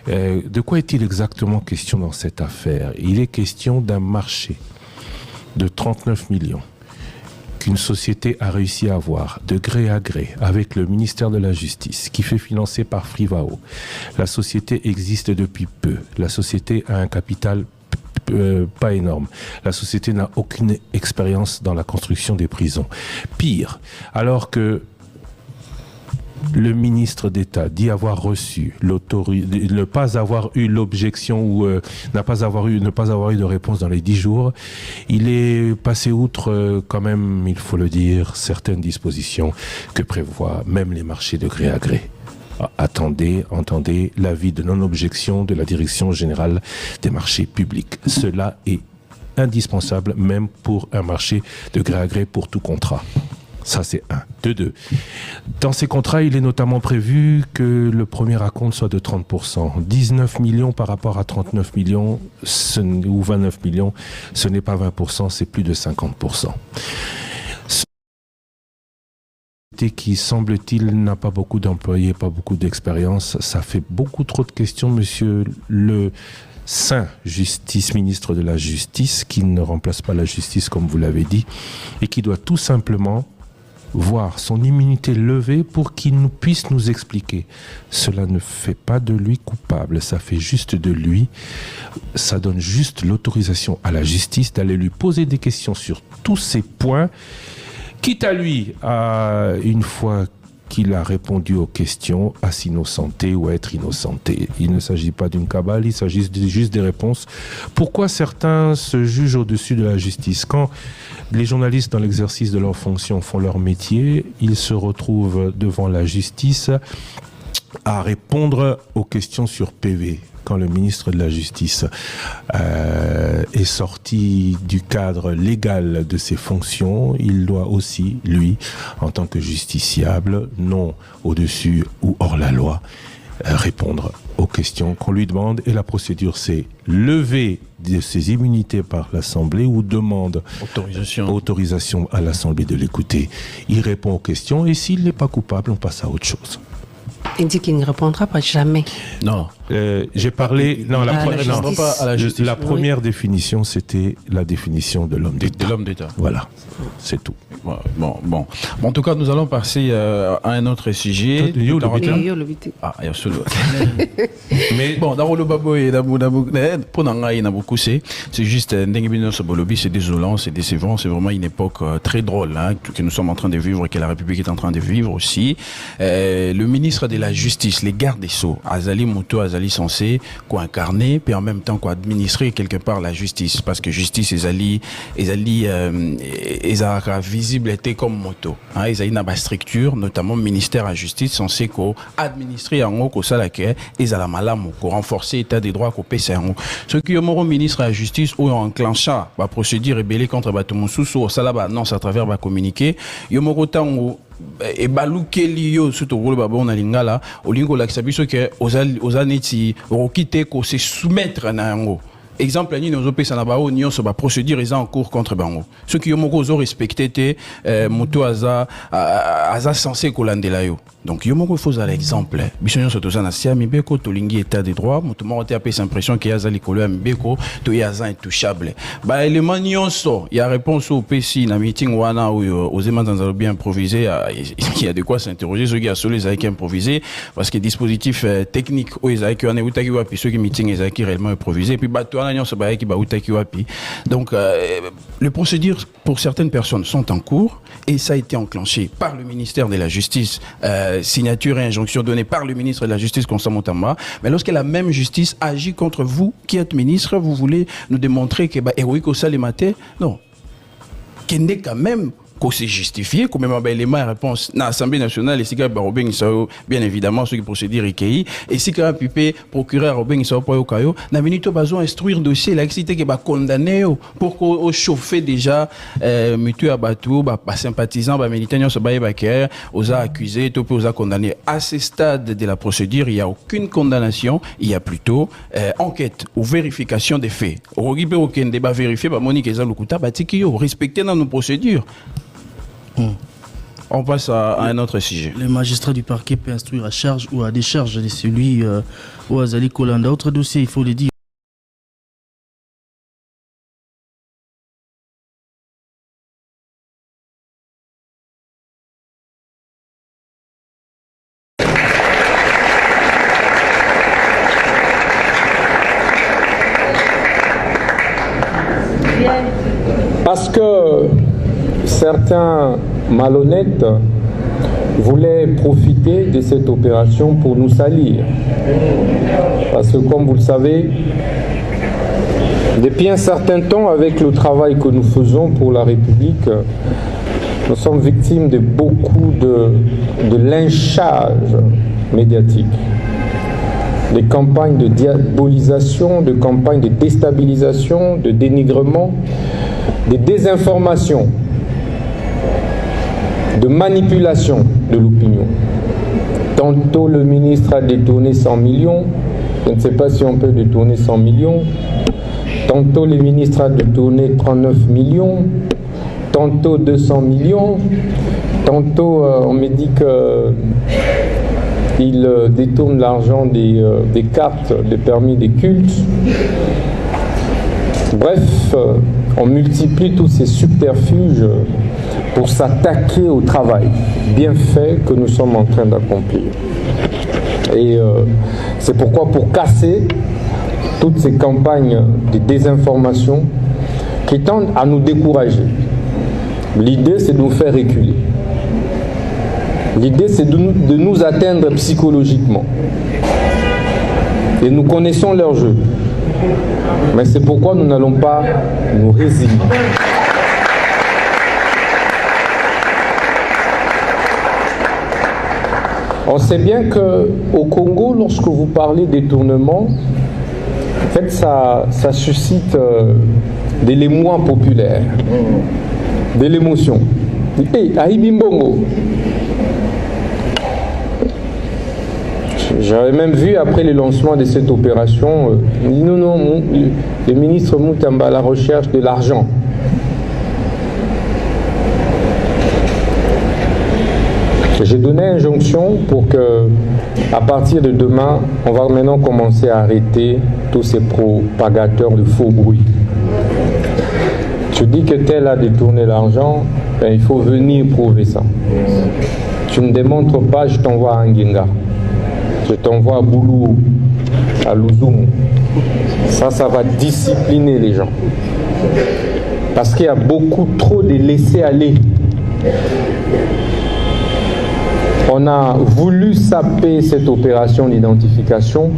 De quoi est-il exactement question dans cette affaire? Il est question d'un marché de 39 millions qu'une société a réussi à avoir de gré à gré avec le ministère de la Justice, qui fait financer par Frivao. La société existe depuis peu. La société a un capital pas énorme. La société n'a aucune expérience dans la construction des prisons. Pire, alors que le ministre d'État dit avoir reçu ne pas avoir eu l'objection ou ne pas avoir eu de réponse dans les 10 jours, il est passé outre quand même, il faut le dire, certaines dispositions que prévoient même les marchés de gré à gré. Entendez l'avis de non-objection de la Direction générale des marchés publics. Cela est indispensable même pour un marché de gré à gré pour tout contrat. Ça, c'est un. De deux. Dans ces contrats, il est notamment prévu que le premier acompte soit de 30%. 19 millions par rapport à 39 millions ou 29 millions, ce n'est pas 20%, c'est plus de 50%. Qui, semble-t-il, n'a pas beaucoup d'employés, pas beaucoup d'expérience. Ça fait beaucoup trop de questions, monsieur le Saint ministre de la Justice, qui ne remplace pas la justice, comme vous l'avez dit, et qui doit tout simplement voir son immunité levée pour qu'il puisse nous expliquer. Cela ne fait pas de lui coupable, ça fait juste de lui, ça donne juste l'autorisation à la justice d'aller lui poser des questions sur tous ces points, quitte à lui, une fois qu'il a répondu aux questions, à s'innocenter ou à être innocenté. Il ne s'agit pas d'une cabale, il s'agit juste des réponses. Pourquoi certains se jugent au-dessus de la justice? Quand les journalistes, dans l'exercice de leurs fonctions, font leur métier, ils se retrouvent devant la justice à répondre aux questions sur PV. Quand le ministre de la Justice est sorti du cadre légal de ses fonctions, il doit aussi, lui, en tant que justiciable, non au-dessus ou hors la loi, répondre aux questions qu'on lui demande. Et la procédure, c'est lever de ses immunités par l'Assemblée ou demande autorisation à l'Assemblée de l'écouter. Il répond aux questions et s'il n'est pas coupable, on passe à autre chose. Il dit qu'il ne répondra pas jamais. Non. J'ai parlé... Non, la première définition, c'était la définition de l'homme d'État. De l'homme d'État. Voilà, c'est tout. Bon. En tout cas, nous allons passer à un autre sujet. Ah, mais bon, dans le babo et c'est juste c'est désolant, c'est décevant, c'est vraiment une époque très drôle que nous sommes en train de vivre et que la République est en train de vivre aussi. Le ministre de la Justice, les gardes des Sceaux, Azali Mouto, Azali censé incarner, puis en même temps administrer quelque part la justice, parce que justice Azali visible était comme moto. Azali n'a pas structure, notamment ministère à justice censé administrer en haut ça la que Azala malamu, renforcer l'état des droits PC en haut. Ce qui est au ministre à la justice ou enclenchant la procédure rébellée contre Batoumoussou au Salaba non à travers va communiquer yomoro tango et balukeli yo surtout le babo na lingala olingo la kisabiso que ozaneti rokite ko se soumettre na yango. Exemple ni nos opé na bao nyon so ba procédure en cours contre bango. Ceux qui yomoko zo respecté moto aza censé kolandela yo. Donc yomoko faut à l'exemple. Bisonyo so tozana sia mibeko to lingi état de droit, moto mo te apé impression que yaza likolo ya mibeko to yaza intouchable. Ba élément nyonso, il y a réponse au PC na meeting wana ou aux éléments dans bien improvisé, il y a de quoi s'interroger ceux qui a sur les avec improvisé parce que dispositif technique ou les avec on est utaki wapi ceux qui meeting les avec réellement improvisé puis bato wana nyonso ba qui ba utaki wapi. Donc les procédures pour certaines personnes sont en cours et ça a été enclenché par le ministère de la Justice. Signature et injonction donnée par le ministre de la Justice Constant Moutamba. Mais lorsque la même justice agit contre vous, qui êtes ministre, vous voulez nous démontrer que héroïque au salématé? Non. Qu'il n'est quand même qu'on s'est justifié, comme même l'élément réponse dans l'Assemblée nationale, et si Robin bien évidemment, ceux qui procédent recueillis, et si quand Pipé, procureur Robin Sao Poyo Kayo, n'a venu tout besoin instruire dossier, la cité qui va condamner pour qu'on chauffe déjà, mutu abatou, sympathisant, militant, se baille baker, aux accusés, tout aux condamnés. À ce stade de la procédure, il n'y a aucune condamnation, il y a plutôt enquête ou vérification des faits. Au regard aucun débat vérifié, Monique Ezaloukuta, respecté dans nos procédures. On passe à un autre sujet. Les magistrats du parquet peuvent instruire à charge ou à décharge de celui ou Azali Kolanda. Autre dossier, il faut le dire. Parce que certains malhonnêtes voulaient profiter de cette opération pour nous salir. Parce que comme vous le savez, depuis un certain temps, avec le travail que nous faisons pour la République, nous sommes victimes de beaucoup de lynchage médiatique, des campagnes de diabolisation, de campagnes de déstabilisation, de dénigrement, des désinformations, de manipulation de l'opinion. Tantôt le ministre a détourné 100 millions, je ne sais pas si on peut détourner 100 millions, tantôt le ministre a détourné 39 millions, tantôt 200 millions, tantôt on me dit qu'il détourne l'argent des cartes, des permis des cultes. Bref, on multiplie tous ces subterfuges pour s'attaquer au travail bien fait que nous sommes en train d'accomplir. Et c'est pourquoi, pour casser toutes ces campagnes de désinformation qui tendent à nous décourager, l'idée c'est de nous faire reculer. L'idée c'est de nous atteindre psychologiquement. Et nous connaissons leur jeu. Mais c'est pourquoi nous n'allons pas nous résigner. On sait bien qu'au Congo, lorsque vous parlez détournement, en fait, ça suscite de l'émoi populaire, de l'émotion. Hey, Aïbimbongo. J'avais même vu après le lancement de cette opération, le ministre Moutamba à la recherche de l'argent. J'ai donné injonction pour que, à partir de demain, on va maintenant commencer à arrêter tous ces propagateurs de faux bruits. Tu dis que tel a détourné l'argent, ben, il faut venir prouver ça. Tu ne démontres pas, je t'envoie à Ngenga. Je t'envoie à Boulou, à Louzoum. Ça va discipliner les gens. Parce qu'il y a beaucoup trop de laisser-aller. On a voulu saper cette opération d'identification